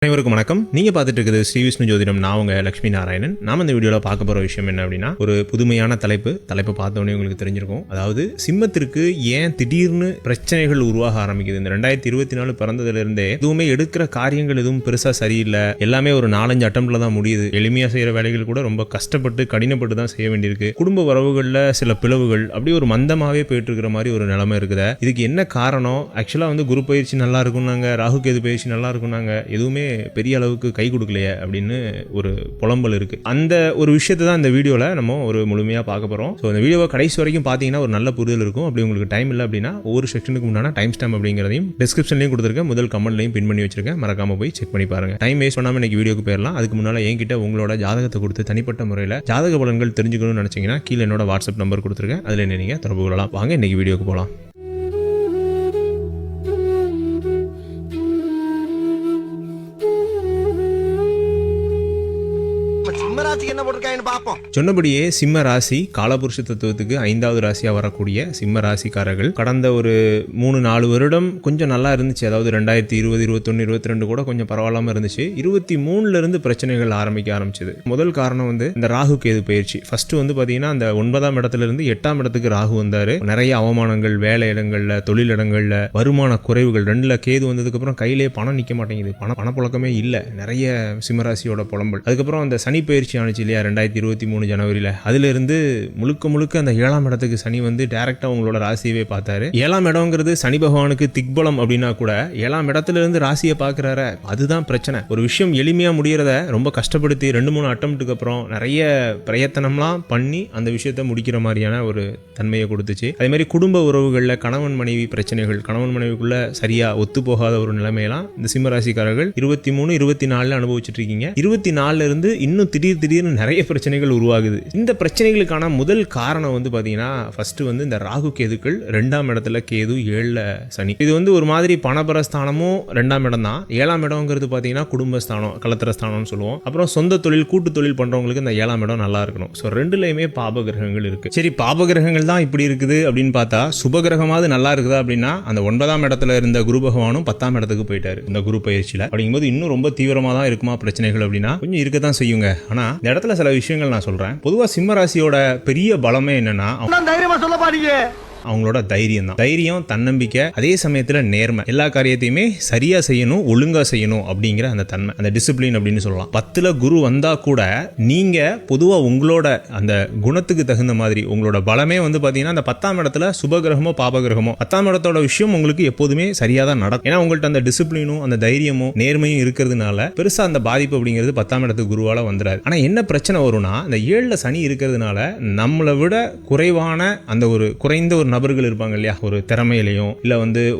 அனைவருக்கும் வணக்கம். நீங்க பார்த்துட்டு இருக்குது ஸ்ரீ விஷ்ணு ஜோதிடம். நான் உங்க லட்சுமி நாராயணன். நாம இந்த வீடியோல பார்க்க போற விஷயம் என்ன அப்படின்னா, ஒரு புதுமையான தலைப்பை பார்த்தோன்னே உங்களுக்கு தெரிஞ்சிருக்கும். அதாவது சிம்மத்திற்கு ஏன் திடீர்னு பிரச்சனைகள் உருவாக ஆரம்பிக்குது. இந்த 2024 பிறந்ததுல இருந்தே எதுவுமே எடுக்கிற காரியங்கள் எதுவும் பெருசா சரியில்லை, எல்லாமே ஒரு 4-5 அட்டம்ப்ட்ல தான் முடியுது. எளிமையா செய்யற வேலைகள் கூட ரொம்ப கஷ்டப்பட்டு கடினப்பட்டு தான் செய்ய வேண்டியிருக்கு. குடும்ப உறவுகள்ல சில பிளவுகள் அப்படி ஒரு மந்தமாவே போயிட்டு இருக்கிற மாதிரி ஒரு நிலைமை இருக்குது. இதுக்கு என்ன காரணம்? ஆக்சுவலா குரு பயிற்சி நல்லா இருக்கும்னாங்க, ராகு கேது பயிற்சி நல்லா இருக்கும்னாங்க, எதுவுமே பெரிய அளவுக்கு கை கொடுக்கலையே அப்படின்னு ஒரு புலம்பல் இருக்கு. அந்த ஒரு விஷயத்தை தான் இந்த வீடியோல நம்ம ஒரு முழுமையா பார்க்க போறோம். ஸோ இந்த வீடியோவை கடைசி வரைக்கும் பார்த்தீங்கன்னா ஒரு நல்ல புரிதல் இருக்கும். அப்படி உங்களுக்கு டைம் இல்லை அப்படின்னா ஒவ்வொரு செக்ஷனுக்கு முன்னாடி டைம் ஸ்டாம்ப் அப்படிங்கிறதையும் டிஸ்கிரிப்ஷன்லையும் கொடுத்துருக்கேன், முதல் கமெண்ட்லையும் பின் பண்ணி வச்சிருக்கேன். மறக்காம போய் செக் பண்ணி பாருங்க. டைம் வேஸ்ட் பண்ணாம இன்னைக்கு வீடியோக்கு போயிடலாம். அதுக்கு முன்னால என்கிட்ட உங்களோட ஜாதகத்தை கொடுத்து தனிப்பட்ட முறையில் ஜாதக பலன்கள் தெரிஞ்சுக்கணும்னு நினைச்சீங்கன்னா கீழே என்னோட வாட்ஸ்அப் நம்பர் கொடுத்துருக்கேன், அதில் என்ன நீங்க தொடர்பு கொள்ளலாம். வாங்க இன்னைக்கு வீடியோக்கு போகலாம். சொன்னபடியே சிம்ம ராசி காலபுருஷ தத்துவத்துக்கு 5வது ராசியா வரக்கூடிய சிம்ம ராசிக்காரர்கள் கடந்த ஒரு 3-4 வருடம் கொஞ்சம் நல்லா இருந்துச்சு. அதாவது 2020, 21, 22 கூட கொஞ்சம் பரவாயில்லாம இருந்துச்சு. 23ல இருந்து பிரச்சனைகள் ஆரம்பிக்க ஆரம்பிச்சது. முதல் காரணம் இந்த ராகு கேது பயிற்சி. ஃபர்ஸ்ட் பாத்தீங்கன்னா அந்த 9ஆம் இடத்துல இருந்து 8ஆம் இடத்துக்கு ராகு வந்தாரு. நிறைய அவமானங்கள், வேலை இடங்கள்ல, தொழில் இடங்கள்ல, வருமான குறைவுகள். 2ல கேது வந்ததுக்கு அப்புறம் கையிலே பணம் நிக்க மாட்டேங்குது, பணப்புழக்கமே இல்ல, நிறைய சிம்மராசியோட புலம்பல். அதுக்கப்புறம் அந்த சனி பயிற்சி ஆனிச்சு இல்லையா 2023 ஜனவரியில, அதுல இருந்து முழுக்க அந்த 7ஆம் இடத்துக்கு சனி டைரக்டா உங்களோட ராசியவே பார்த்தாரு. 7ஆம் இடம்ங்கிறது சனி பகவானுக்கு திக்பலம் அப்படின்னா கூட 7ஆம் இடத்துல இருந்து ராசியை பார்க்கிறாரு. அதுதான் பிரச்சனை. ஒரு விஷயம் எளிமையா முடியறத ரொம்ப கஷ்டப்படுத்தி 2-3 அட்டம்ப்ட்டுக்கு அப்புறம் நிறைய பிரயத்தனம்லாம் பண்ணி அந்த விஷயத்தை முடிக்கிற மாதிரியான ஒரு தன்மையை கொடுத்துச்சு. அதே மாதிரி குடும்ப உறவுகள்ல கணவன் மனைவி பிரச்சனைகள், கணவன் மனைவிக்குள்ள சரியா ஒத்து போகாத ஒரு நிலைமையெல்லாம் இந்த சிம்மராசிக்காரர்கள் 23, 24 அனுபவிச்சுட்டு இருக்கீங்க. 24ல இருந்து இன்னும் திடீர்னு நிறைய பிரச்சனைகள் உருவாகுது. இந்த பிரச்சனைகளுக்கான முதல் காரணம் பாத்தீங்கன்னா ஃபர்ஸ்ட் இந்த ராகு கேதுக்கள் 2ஆம் இடத்துல கேது, 7ல சனி. இது ஒரு மாதிரி பணபரஸ்தானமும் 2ஆம் இடம் தான். 7ஆம் இடம்ங்கிறது பாத்தீங்கன்னா குடும்பஸ்தானம், கலத்திரஸ்தானம்னு சொல்லுவோம். அப்புறம் சொந்த தொழில், கூட்டு தொழில் பண்றவங்களுக்கு இந்த 7ஆம் இடம் நல்லா இருக்கணும். ஸோ 2லயுமே பாப கிரகங்கள் இருக்கு. சரி, பாப கிரகங்கள் தான் இப்படி இருக்குது அப்படின்னு பார்த்தா சுப கிரகமாவது நல்லா இருக்குதா அப்படின்னா அந்த 9ஆம் இடத்துல இருந்த குரு பகவானும் 10ஆம் இடத்துக்கு போயிட்டாரு இந்த குரு பயிற்சியில. அப்படிங்கும்போது இன்னும் ரொம்ப தீவிரமா தான் இருக்குமா பிரச்சனைகள் அப்படின்னா கொஞ்சம் இருக்கத்தான் செய்யுங்க. ஆனா இந்த இடத்துல சில விஷயங்கள் நான் சொல்றேன். பொதுவா சிம்ம ராசியோட பெரிய பலமே என்னன்னா தைரியமா சொல்ல பாருங்க, அவங்களோட தைரியம் தான். தைரியம், தன்னம்பிக்கை, அதே சமயத்துல நேர்மை. எல்லா காரியத்தையுமே சரியா செய்யணும், ஒழுங்கா செய்யணும் அப்படிங்கிற அந்த தன்மை, அந்த டிசிப்ளின் அப்படின்னு சொல்லலாம். 10ல குரு வந்தா கூட நீங்க பொதுவா உங்களோட அந்த குணத்துக்கு தகுந்த மாதிரி உங்களோட பலமே பாத்தீங்கன்னா அந்த 10ஆம் இடத்துல சுபகிரகமோ பாபகிரகமோ 10ஆம் இடத்தோட விஷயம் உங்களுக்கு எப்போதுமே சரியா தான் நடக்கும். ஏன்னா உங்கள்ட்ட அந்த டிசிப்ளினும் அந்த தைரியமும் நேர்மையும் இருக்கிறதுனால பெருசா அந்த பாதிப்பு அப்படிங்கிறது 10ஆம் இடத்துக்கு குருவால வந்துடாது. ஆனா என்ன பிரச்சனை வரும்னா இந்த 7ல சனி இருக்கிறதுனால நம்மளை விட குறைவான அந்த ஒரு குறைந்த ஒரு நபர்கள் இருப்பாங்க இல்லையா, ஒரு திறமையிலையும் இல்ல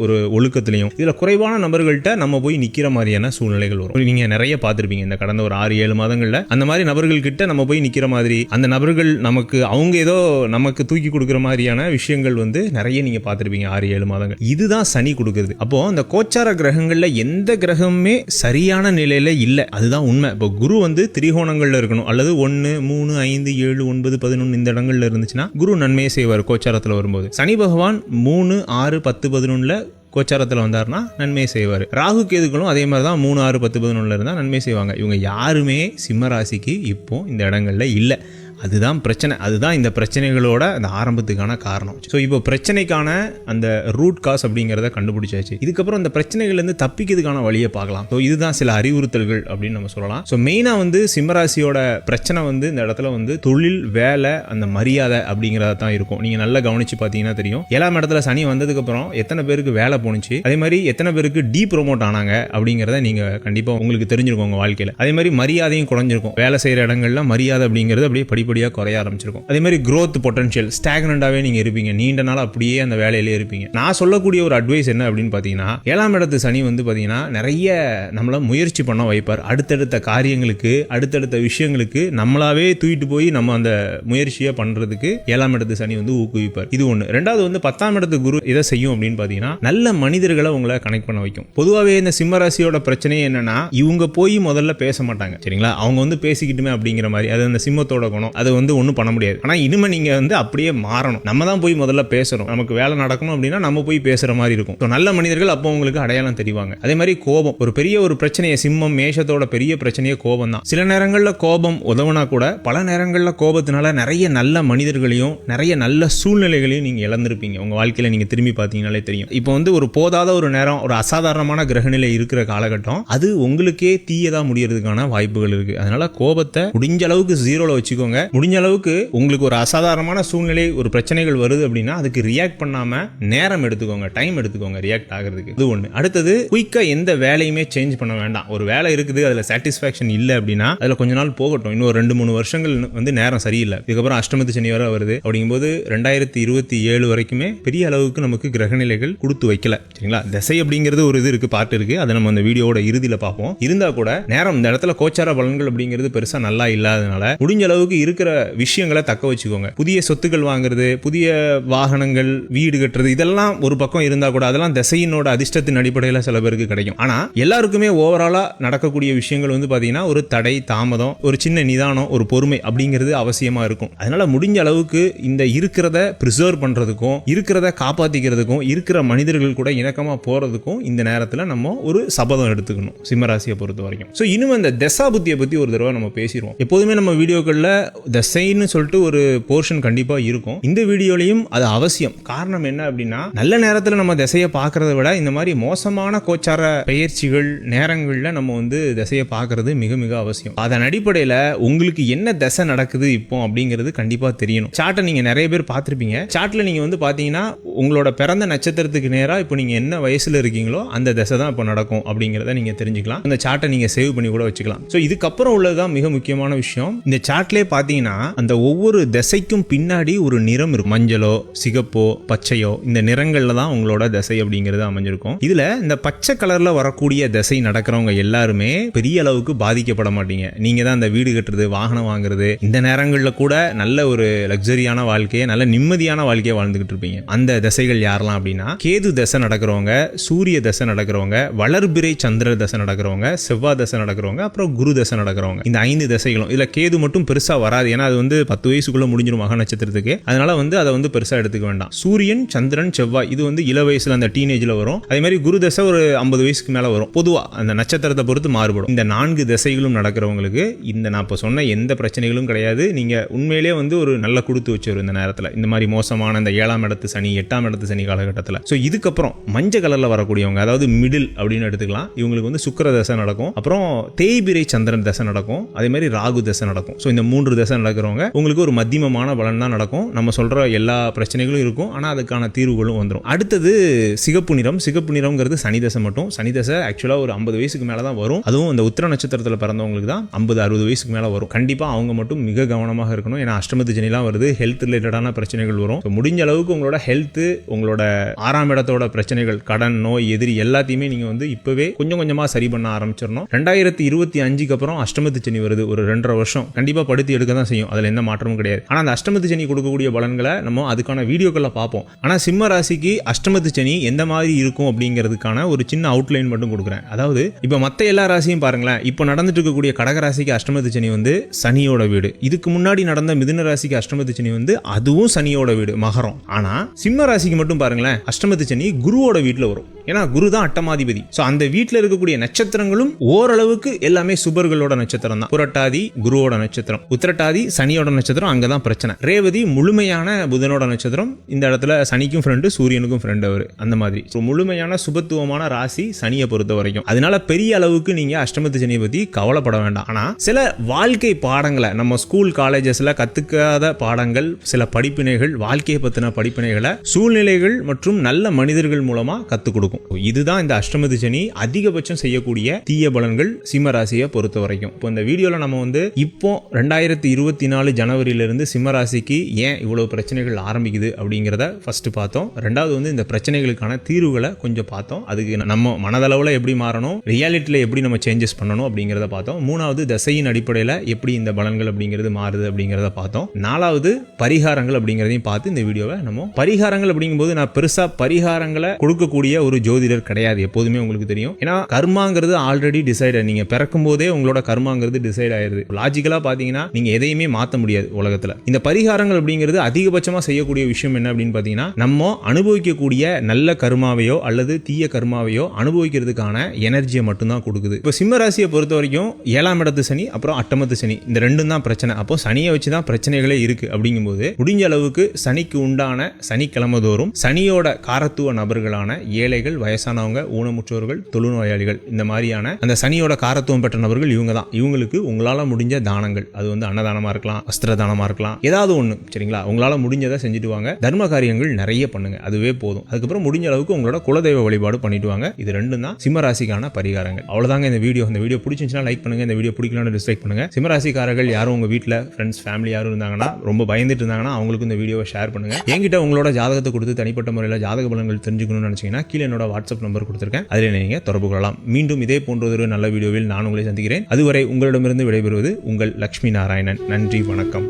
ஒரு ஒழுக்கத்திலையும், இதுல குறைவான நபர்கள்ட்ட நம்ம போய் நிக்கிற மாதிரியான சூழ்நிலைகள் வரும். நீங்க நிறைய பார்த்திருப்பீங்க இந்த கடந்த ஒரு 6-7 மாதங்கள்ல அந்த மாதிரி நபர்கள் கிட்ட நம்ம போய் நிக்கிற மாதிரி, அந்த நபர்கள் நமக்கு அவங்க ஏதோ நமக்கு தூக்கி கொடுக்கிற மாதிரியான விஷயங்கள் நிறைய நீங்க பார்த்திருப்பீங்க 6-7 மாதங்கள். இதுதான் சனி கொடுக்குறது. அப்போ அந்த கோச்சார கிரகங்கள்ல எந்த கிரகமே சரியான நிலையில இல்ல, அதுதான் உண்மை. இப்போ குரு திரிகோணங்கள்ல இருக்கணும், அல்லது 1, 3, 5, 7, 9, 11 இந்த இடங்கள்ல இருந்துச்சுன்னா குரு நன்மையை செய்வார் கோச்சாரத்துல வரும்போது. சனி பகவான் 3, 6, 10, 11 கோச்சாரத்தில் வந்தார்னா நன்மை செய்வார். ராகு கேதுக்களும் அதே மாதிரி தான் 3, 6, 10, 11 இருந்தால் நன்மை செய்வாங்க. இவங்க யாருமே சிம்ம ராசிக்கு இப்போ இந்த இடங்கள்ல இல்லை. அதுதான் பிரச்சனை. அதுதான் இந்த பிரச்சனைகளோட அந்த ஆரம்பத்துக்கான காரணம். ஸோ இப்போ பிரச்சனைக்கான அந்த ரூட் காஸ் அப்படிங்கிறத கண்டுபிடிச்சாச்சு. இதுக்கப்புறம் இந்த பிரச்சனைகள்லேருந்து தப்பிக்கிறதுக்கான வழியை பார்க்கலாம். ஸோ இதுதான் சில அறிவுறுத்தல்கள் அப்படின்னு நம்ம சொல்லலாம். ஸோ மெயினாக சிம்மராசியோட பிரச்சனை இந்த இடத்துல தொழில், வேலை, அந்த மரியாதை அப்படிங்கிறத தான் இருக்கும். நீங்கள் நல்லா கவனிச்சு பார்த்தீங்கன்னா தெரியும். 7ஆம் இடத்துல சனி வந்ததுக்கப்புறம் எத்தனை பேருக்கு வேலை போணுச்சு, அதே மாதிரி எத்தனை பேருக்கு டீ ப்ரொமோட் ஆனாங்க அப்படிங்கிறத நீங்கள் கண்டிப்பாக உங்களுக்கு தெரிஞ்சிருக்கும் உங்கள் வாழ்க்கையில். அதே மாதிரி மரியாதையும் குறைஞ்சிருக்கும். வேலை செய்கிற இடங்கள்ல மரியாதை அப்படிங்கிறது அப்படியே படிப்படியாக குறைய ஆரம்பிச்சிருக்கும். அதே மாதிரி growth potential ஸ்டாக்னண்டாவே நீங்க இருப்பீங்க, நீண்ட நாள் அப்படியே அந்த வேலையிலே இருப்பீங்க. நான் சொல்லக்கூடிய ஒரு அட்வைஸ் என்ன அப்படின்னு பாத்தீங்கன்னா, 7ஆம் இடத்து சனி பாத்தீங்கன்னா நிறைய நம்மள முயற்சி பண்ண வைப்பார். அடுத்தடுத்த காரியங்களுக்கு, அடுத்தடுத்த விஷயங்களுக்கு நம்மளாவே தூக்கிட்டு போய் நம்ம அந்த முயற்சியை பண்றதுக்கு 7ஆம் இடத்து சனி ஊக்குவிப்பார். இது ஒண்ணு. ரெண்டாவது 10ஆம் இடத்து குரு இதை செய்யும் அப்படின்னு பாத்தீங்கன்னா நல்ல மனிதர்களை உங்களை கனெக்ட் பண்ண வைக்கும். பொதுவாகவே இந்த சிம்மராசியோட பிரச்சனை என்னன்னா இவங்க போய் முதல்ல பேச மாட்டாங்க, சரிங்களா? அவங்க பேசிக்கிட்டுமே அப்படிங்கிற மாதிரி, அது அந்த சிம்மத்தோட குணம். அது வந்து ஒன்றும் பண்ண முடியாது. ஆனால் இனிமே நீங்கள் வந்து அப்படியே மாறணும். நம்ம தான் போய் முதல்ல பேசுகிறோம். நமக்கு வேலை நடக்கணும் அப்படின்னா நம்ம போய் பேசுகிற மாதிரி இருக்கும். நல்ல மனிதர்கள் அப்போ உங்களுக்கு அடையாளம் தெரிவாங்க. அதே மாதிரி கோபம் ஒரு பெரிய ஒரு பிரச்சனையை, சிம்மம் மேஷத்தோட பெரிய பிரச்சனையே கோபம் தான். சில நேரங்களில் கோபம் உதவுனா கூட பல நேரங்களில் கோபத்தினால நிறைய நல்ல மனிதர்களையும் நிறைய நல்ல சூழ்நிலைகளையும் நீங்கள் இழந்திருப்பீங்க. உங்கள் வாழ்க்கையில் நீங்கள் திரும்பி பார்த்தீங்கன்னாலே தெரியும். இப்போ வந்து ஒரு போதாத ஒரு நேரம், ஒரு அசாதாரணமான கிரகநிலை இருக்கிற காலகட்டம், அது உங்களுக்கே தீயதாக முடியறதுக்கான வாய்ப்புகள் இருக்கு. அதனால கோபத்தை முடிஞ்ச அளவுக்கு ஜீரோல வச்சுக்கோங்க. முடிஞ்ச அளவுக்கு உங்களுக்கு ஒரு அசாதாரணமான சூழ்நிலை, ஒரு பிரச்சனைகள் வருது அப்படின்னா அதுக்கு ரியாக்ட் பண்ணாம நேரம் எடுத்துக்கோங்க, டைம் எடுத்துக்கோங்க ரியாக்ட் ஆகிறதுக்கு. இது ஒண்ணு. அடுத்தது குயிக்கா எந்த வேலையுமே சேஞ்ச் பண்ண வேண்டாம். ஒரு வேலை இருக்குது, அதுல சாட்டிஸ்பாக்சன் இல்லை அப்படின்னா அதுல கொஞ்ச நாள் போகட்டும். இன்னும் 2-3 வருஷங்கள் வந்து நேரம் சரியில்லை. இதுக்கப்புறம் அஷ்டமத்து சனி வர வருது. அப்படிங்கும்போது 2027 வரைக்குமே பெரிய அளவுக்கு நமக்கு கிரகநிலைகள் கொடுத்து வைக்கல. சரிங்களா? திசை அப்படிங்கிறது ஒரு இது இருக்கு, பாட்டு இருக்கு. அதை நம்ம அந்த வீடியோட இறுதியில பார்ப்போம். இருந்தா கூட நேரம் இந்த இடத்துல கோச்சார பலன்கள் அப்படிங்கிறது பெருசா நல்லா இல்லாதனால முடிஞ்ச அளவுக்கு இருக்கிற விஷயங்களை தக்க வச்சுக்கோங்க. புதிய சொத்துக்கள் வாங்குறது, புதிய வாகனங்கள், வீடு கட்டுறது, இதெல்லாம் ஒரு பக்கம் இருந்தா கூட அதெல்லாம் திசையினோட அதிர்ஷ்டத்தின் அடிப்படையில் சில பேருக்கு கிடைக்கும். ஆனா எல்லாருக்குமே ஓவராலா நடக்கக்கூடிய விஷயங்கள் வந்து பாத்தீங்கன்னா ஒரு தடை, தாமதம், ஒரு சின்ன நிதானம், ஒரு பொறுமை அப்படிங்கிறது அவசியமா இருக்கும். அதனால முடிஞ்ச அளவுக்கு இந்த இருக்கிறத பிரிசர்வ் பண்றதுக்கும், இருக்கிறத காப்பாத்திக்கிறதுக்கும், இருக்கிற மனிதர்கள் கூட இணக்கமா போறதுக்கும் இந்த நேரத்தில் நம்ம ஒரு சபதம் எடுத்துக்கணும் சிம்மராசியை பொறுத்த வரைக்கும். ஸோ இன்னும் அந்த தசா புத்தியை பத்தி ஒரு தடவை நம்ம பேசிடுவோம். எப்போதுமே நம்ம வீடியோக்கள்ல தசைன்னு சொல்லிட்டு ஒரு போர்ஷன் கண்டிப்பா இருக்கும். இந்த வீடியோலையும் அது அவசியம். காரணம் என்ன அப்படின்னா, நல்ல நேரத்தில் நம்ம திசையை பார்க்கறத விட இந்த மாதிரி மோசமான கோச்சார பயிற்சிகள் நேரங்கள்ல நம்ம வந்து திசையை பார்க்கறது மிக மிக அவசியம். அதன் அடிப்படையில் உங்களுக்கு என்ன திசை நடக்குது இப்போ அப்படிங்கிறது கண்டிப்பா தெரியணும். சார்ட்டை நீங்க நிறைய பேர் பார்த்திருப்பீங்க. சார்ட்ல நீங்க வந்து பாத்தீங்கன்னா உங்களோட பிறந்த நட்சத்திரத்துக்கு நேரா இப்போ நீங்க என்ன வயசுல இருக்கீங்களோ அந்த திசை தான் இப்போ நடக்கும் அப்படிங்கிறத நீங்க தெரிஞ்சுக்கலாம். அந்த சார்ட்டை நீங்க சேவ் பண்ணி கூட வச்சுக்கலாம். ஸோ இதுக்கப்புறம் உள்ளதுதான் மிக முக்கியமான விஷயம். இந்த சார்ட்லேயே பாத்தீங்கன்னா அந்த ஒவ்வொரு திசைக்கும் பின்னாடி ஒரு நிறம் இருக்கும். மஞ்சளோ சிகப்போ பச்சையோ இந்த நிறங்கள்ல தான் உங்களோட திசை அப்படிங்கிறது அமைஞ்சிருக்கும். இதுல இந்த பச்சை கலர்ல வரக்கூடிய திசை நடக்கிறவங்க எல்லாருமே பெரிய அளவுக்கு பாதிக்கப்பட மாட்டீங்க. நீங்க தான் அந்த வீடு கட்டுறது, வாகனம் வாங்குறது, இந்த நேரங்களில் கூட நல்ல ஒரு லக்ஸரியான வாழ்க்கையை, நல்ல நிம்மதியான வாழ்க்கையை வாழ்ந்துகிட்டு இருப்பீங்க. அந்த திசைகள் யாரெல்லாம் அப்படின்னா, கேது தசை நடக்கிறவங்க, சூரிய தசை நடக்கிறவங்க, வளர்பிறை சந்திர தசை நடக்கிறவங்க, செவ்வாய் தசை நடக்கிறவங்க, அப்புறம் குரு தசை நடக்கிறவங்க. இந்த 5 திசைகளும். இதுல கேது மட்டும் பெருசா வராது. ஏன்னா அது வந்து 10 வயசுக்குள்ள முடிஞ்சிடும் மக நட்சத்திரத்துக்கு. அதனால வந்து அதை வந்து பெருசா எடுத்துக்க வேண்டாம். சூரியன், சந்திரன், செவ்வாய் இது வந்து இள வயசுல அந்த டீனேஜ்ல வரும். அதே மாதிரி குரு தசை ஒரு 50 வயசுக்கு மேல வரும். பொதுவா அந்த நட்சத்திரத்தை பொறுத்து மாறுபடும். இந்த 4 திசைகளும் நடக்கிறவங்களுக்கு இந்த நான் இப்ப சொன்ன எந்த பிரச்சனைகளும் கிடையாது. நீங்க உண்மையிலேயே வந்து ஒரு நல்ல கொடுத்து வச்சிரும் இந்த நேரத்துல. இந்த மாதிரி மோசமான இந்த 7ஆம் இடத்து சனி, 8ஆம் இடத்து சனி காலகட்டத்தில். ஸோ இதுக்கப்புறம் மஞ்சள் கலர்ல வரக்கூடியவங்க, அதாவது மிடில் அப்படின்னு எடுத்துக்கலாம். இவங்களுக்கு வந்து சுக்கிர தசை நடக்கும். அப்புறம் தேய்பிரை சந்திரன் தசை நடக்கும். அதே மாதிரி ராகு தசை நடக்கும். ஸோ இந்த 3 தசை நடக்கிறவங்க உங்களுக்கு ஒரு மத்தியமமான பலன் தான் நடக்கும். நம்ம சொல்ற எல்லா பிரச்சனைகளும் இருக்கும். ஆனா அதுக்கான தீர்வுகளும் வந்துடும். அடுத்தது சிகப்பு நிறம். சிகப்பு நிறம்ங்கிறது சனி தசை மட்டும். சனி தசை ஆக்சுவலா ஒரு 50 வயசுக்கு மேல தான் வரும். அதுவும் அந்த உத்திர நட்சத்திரத்தில் பிறந்தவங்களுக்கு தான் 50-60 வயசுக்கு மேல வரும். கண்டிப்பா அவங்க மட்டும் மிக கவனமாக இருக்கணும். ஏன்னா அஷ்டமத்து சனிலாம் வருது, ஹெல்த் ரிலேட்டடான பிரச்சனைகள் வரும். முடிஞ்ச அளவுக்கு உங்களோட ஹெல்த், உங்களோட 6ஆம் இடத்தோட பிரச்சனைகள், கடன், நோய், எதிரி எல்லாத்தையுமே நீங்க வந்து இப்பவே கொஞ்சம் கொஞ்சமா சரி பண்ண ஆரம்பிச்சிடணும். 2025க்கு அப்புறம் அஷ்டமத்து சனி வருது. ஒரு 2.5 வருஷம் கண்டிப்பா படுத்தி எடுக்க தான் செய்யும். அதுல எந்த மாற்றமும் கிடையாது. ஆனா அந்த அஷ்டமத்து சனி கொடுக்கக்கூடிய பலன்களை நம்ம அதுக்கான வீடியோக்களை பார்ப்போம். ஆனா சிம்ம ராசிக்கு அஷ்டமத்து சனி எந்த மாதிரி இருக்கும் அப்படிங்கிறதுக்கான ஒரு சின்ன அவுட்லைன் மட்டும் கொடுக்குறேன். அதாவது இப்ப மத்த எல்லா ராசியும் பாருங்களேன். இப்ப நடந்துட்டு இருக்கக்கூடிய கடக ராசிக்கு அஷ்டமத்து சனி வந்து சனியோட வீடு. இதுக்கு முன்னாடி நடந்த மிதுன ராசிக்கு அஷ்டமத்து சனி வந்து அதுவும் சனியோட வீடு, மகரம். ஆனா சிம்ம ராசிக்கு மட்டும் பாருங்களேன், அஷ்டமத்து சனி குருவோட வீட்டுல வரும். ஏன்னா குரு தான் அட்டமாதிபதி. சோ அந்த வீட்டுல இருக்கக்கூடிய நட்சத்திரங்களும் ஓரளவுக்கு எல்லாமே சுபர்களோட நட்சத்திரம் தான். புரட்டாதி குருவோட நட்சத்திரம், உத்திரட்டாதி சனியோட நட்சத்திரம். அங்கதான் பிரச்சனை. ரேவதி முழுமையான புதனோட நட்சத்திரம். இந்த இடத்துல சனிக்கும் ஃப்ரெண்டு, சூரியனுக்கும் ஃப்ரெண்ட் அவரு. அந்த மாதிரி முழுமையான சுபத்துவமான ராசி சனியை பொறுத்த வரைக்கும். அதனால பெரிய அளவுக்கு நீங்க அஷ்டமத்து சனியை பத்தி கவலைப்பட வேண்டாம். ஆனா சில வாழ்க்கை பாடங்களை நம்ம ஸ்கூல் காலேஜஸ்ல கத்துக்காத பாடங்கள், சில படிப்பினைகள், வாழ்க்கையை பத்தின படிப்பினைகளை சூழ்நிலைகள் மற்றும் நல்ல மனிதர்கள் மூலமா கத்துக் கொடுக்கும். இதுதான் இந்த அஷ்டமத்து சனி அதிகபட்சம் செய்யக்கூடிய தீய பலன்கள் சிம்ம ராசியை பொறுத்த வரைக்கும். இப்போ இந்த வீடியோல நம்ம வந்து இப்போ 2024 ஜனவரியிலிருந்து சிம்ம ராசிக்கு ஏன் இவ்வளவு பிரச்சனைகள் ஆரம்பிக்குது அப்படிங்கிறத ஃபர்ஸ்ட் பார்த்தோம். ரெண்டாவது வந்து இந்த பிரச்சனைகளுக்கான தீர்வுகளை கொஞ்சம் பார்த்தோம். அதுக்கு நம்ம மனதளவுல எப்படி மாறணும், ரியாலிட்டியில எப்படி நம்ம சேஞ்சஸ் பண்ணணும் அப்படிங்கிறத பார்த்தோம். மூணாவது தசையின் அடிப்படையில் எப்படி இந்த பலன்கள் அப்படிங்கிறது மாறுது அப்படிங்கிறத பார்த்தோம். நாலாவது பரிகாரங்கள் அப்படிங்கிறதையும் பார்த்து இந்த வீடியோவை நம்ம பரிகாரங்கள் அப்படிங்கும்போது நான் பெருசா பரிகாரங்களை கொடுக்கக்கூடிய ஒரு ஜோதிடர் கிடையாது. எப்போதுமே உங்களுக்கு தெரியும். ஏன்னா கர்மாங்கிறது ஆல்ரெடி டிசைட். நீங்க பிறக்கும் போதே உங்களோட கர்மாங்கிறது டிசைட் ஆயிருது. லாஜிக்கலா பாத்தீங்கன்னா நீங்க எதையுமே மாற்ற முடியாது உலகத்தில். இந்த பரிகாரங்கள் அப்படிங்கிறது அதிகபட்சமாக செய்யக்கூடிய விஷயம் என்ன அப்படின்னு பார்த்தீங்கன்னா, நம்ம அனுபவிக்கக்கூடிய நல்ல கர்மாவையோ அல்லது தீய கர்மாவையோ அனுபவிக்கிறதுக்கான எனர்ஜியை மட்டும்தான் கொடுக்குது. இப்போ சிம்ம ராசியை பொறுத்த வரைக்கும் 7ஆம் இடத்து சனி அப்புறம் 8மத்து சனி இந்த ரெண்டும் தான் பிரச்சனை. அப்போ சனியை வச்சு தான் பிரச்சனைகளே இருக்கு. அப்படிங்கும்போது முடிஞ்ச அளவுக்கு சனிக்கு உண்டான சனிக்கிழமை தோறும் சனியோட காரத்துவ நபர்களான ஏழைகள், வயசானவங்க, ஊனமுற்றோர்கள், தொழுநோயாளிகள், இந்த மாதிரியான அந்த சனியோட காரத்துவம் பெற்ற நபர்கள் இவங்க தான். இவங்களுக்கு உங்களால முடிஞ்ச தானங்கள், அது வந்து அன்னதானமா இருக்கலாம், வஸ்திர தானமா இருக்கலாம், ஏதாவது ஒண்ணு சரிங்களா, உங்களால முடிஞ்சதை செஞ்சுட்டு வாங்க. தர்ம காரியங்கள் நிறைய பண்ணுங்க, அதுவே போதும். அதுக்கப்புறம் முடிஞ்ச அளவுக்கு உங்களோட குலதெய்வ வழிபாடு பண்ணிட்டு வாங்க. இது ரெண்டும் தான் சிம்ம ராசிக்கான பரிகாரங்கள். அவ்வளவுதாங்க இந்த வீடியோ. இந்த வீடியோ பிடிச்சிருந்துச்சுன்னா லைக் பண்ணுங்க, இந்த வீடியோ பிடிக்கலன்னு டிஸ்லைக் பண்ணுங்க. சிம்ம ராசிக்காரர்கள் யாரும் உங்க வீட்டில் ஃப்ரெண்ட்ஸ், ஃபேமிலி யாரும் இருந்தாங்கன்னா, ரொம்ப பயந்துட்டு இருந்தாங்கன்னா அவங்களுக்கு இந்த வீடியோவை ஷேர் பண்ணுங்க. என்கிட்ட உங்களோட ஜாதகத்தை கொடுத்து தனிப்பட்ட முறையில் ஜாதக பலன்கள் தெரிஞ்சுக்கணும்னு நினைச்சீங்கன்னா கீழே என்னோட வாட்ஸ்அப் நம்பர் கொடுத்திருக்கேன், அதில் நீங்க தொடர்பு கொள்ளலாம். மீண்டும் இதே போன்ற ஒரு நல்ல வீடியோவில் நான் உங்களை சந்திக்கிறேன். அதுவரை உங்களிடமிருந்து விடைபெறுவது உங்கள் லட்சுமி நாராயணன். நன்றி, வணக்கம்.